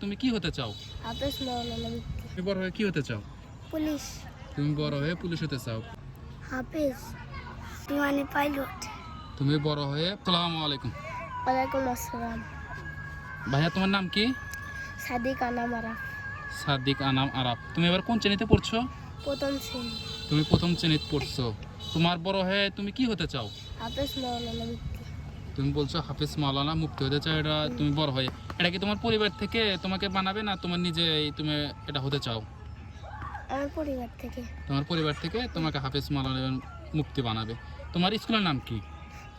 তুমি কি হতে চাও? হাফেজ মাওলানা মুফতি। তুমি বড় হয়ে কি হতে চাও? পুলিশ। তুমি বড় হয়ে পুলিশ হতে চাও। হাফেজ বিমানে পাইলট। তুমি বড় হয়ে আসসালামু আলাইকুম। ওয়ালাইকুম আসসালাম। ভাইয়া তোমার নাম কি? সাদিক আনাম আরাফ। সাদিক আনাম আরাফ। তুমি এবার কোন শ্রেণীতে পড়ছো? প্রথম শ্রেণী। তুমি প্রথম শ্রেণীতে পড়ছো। তোমার বড় হয়ে তুমি কি হতে চাও? হাফেজ মাওলানা মুফতি। তুমি বলছো হাফেজ মাওলানা মুফতি হতে চাও, এটা তুমি বড় হয়ে এটা কি তোমার পরিবার থেকে তোমাকে বানাবে না তোমার নিজেই তুমি এটা হতে চাও? আমার পরিবার থেকে। তোমার পরিবার থেকে তোমাকে হাফেজ মাওলানা মুফতি বানাবে। তোমার স্কুলের নাম কি?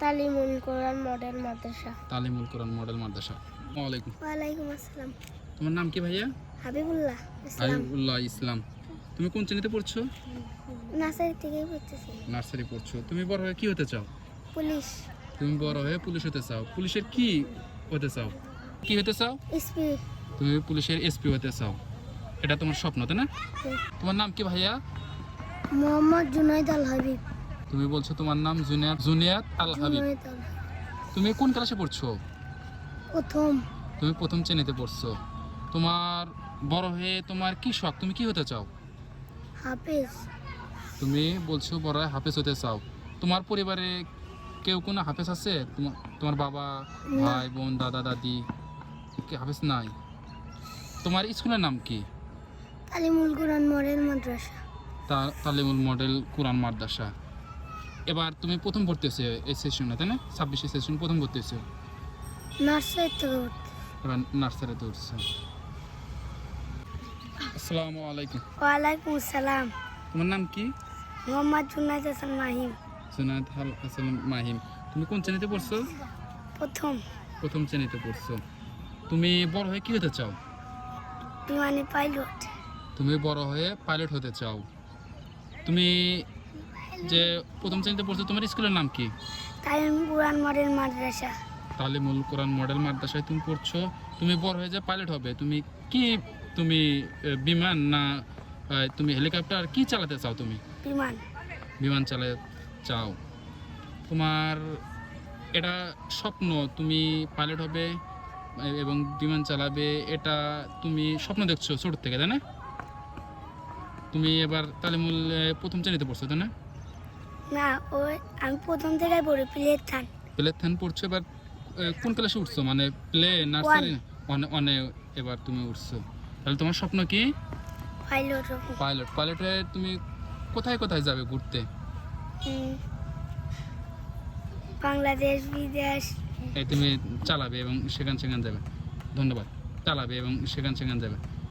তালিমুল কোরআন মডেল মাদ্রাসা। তালিমুল কোরআন মডেল মাদ্রাসা। আসসালামু আলাইকুম। ওয়ালাইকুম আসসালাম। তোমার নাম কি ভাইয়া? হাবিবুল্লাহ ইসলাম। হাবিবুল্লাহ ইসলাম। তুমি কোন শ্রেণীতে পড়ছো? নার্সারি থেকেই পড়তেছি। নার্সারি পড়ছো। তুমি বড় হয়ে কি হতে চাও? পুলিশ। তুমি বড় হয়ে পুলিশ হতে চাও। পুলিশের কি হতে চাও? কি হতে চাও? এসপি। তুমি পুলিশের এসপি হতে চাও। এটা তোমার স্বপ্ন, তাই না? তোমার নাম কি ভাইয়া? মোহাম্মদ জুনাইদ আল হাবিব। তুমি বলছো তোমার নাম জুনিয়াত আল হাবিব। জুনাইদ আল হাবিব। তুমি কোন ক্লাসে পড়ছো? প্রথম। তুমি প্রথম শ্রেণীতে পড়ছো। তোমার বড় হয়ে তোমার কি শখ? তুমি কি হতে চাও? হাফেজ। তুমি বলছো বড় হয়ে হাফেজ হতে চাও। তোমার পরিবারে কেউ কোনো হাফেজ আছে? তোমার বাবা, ভাই, বোন, দাদা, দাদি কি হাফেজ নাই? তোমার স্কুলের নাম কি? তালিমুল কোরআন মডেল মাদ্রাসা। তালিমুল মডেল কোরআন মাদ্রাসা। এবার তুমি প্রথম পড়তেছো এই সেশনে, তাই না? 26 সেশন প্রথম পড়তেছো। নার্সারি থেকে উঠতে। এবার নার্সারিতে উঠছো। আসসালামু আলাইকুম। ওয়ালাইকুম আসসালাম। তোমার নাম কি? মোহাম্মদ জুনাইদ হাসান মাহিম। জুনায়েদ হাসান মাহিম। তুমি কোন শ্রেণীতে পড়ছো? প্রথম। প্রথম শ্রেণীতে পড়ছো। তুমি বড় হয়ে কি হতে চাও? বিমানে পাইলট। তুমি বড় হয়ে পাইলট হতে চাও। তুমি যে প্রথম শ্রেণীতে পড়ছো তোমার স্কুলের নাম কি? তালিমুল কোরআন মডেল মাদ্রাসা। তালিমুল কোরআন মডেল মাদ্রাসায় তুমি পড়ছো। তুমি বড় হয়ে যে পাইলট হবে, তুমি কি তুমি বিমান না তুমি হেলিকপ্টার কি চালাতে চাও? তুমি বিমান। বিমান চালাতে চাও। তোমার এটা স্বপ্ন, তুমি পাইলট হবে এবং বিমান চালাবে, এটা তুমি স্বপ্ন দেখছো ছোট থেকে, তাই না? তুমি এবার তালিমুল প্রথম শ্রেণীতে পড়ছো, তাই না? না, ওই আমি প্রথম থেকে পড়ি প্লেট থান। প্লে থান পড়ছো। এবার কোন ক্লাসে উঠছো? মানে প্লে নার্সারি অনে এবার তুমি উঠছো। তাহলে তোমার স্বপ্ন কি? পাইলট। পাইলট। পাইলটে তুমি কোথায় কোথায় যাবে ঘুরতে? বাংলাদেশ, বিদেশ। তুমি চালাবে এবং সেখান যাবে। ধন্যবাদ। চালাবে এবং সেখান যাবে।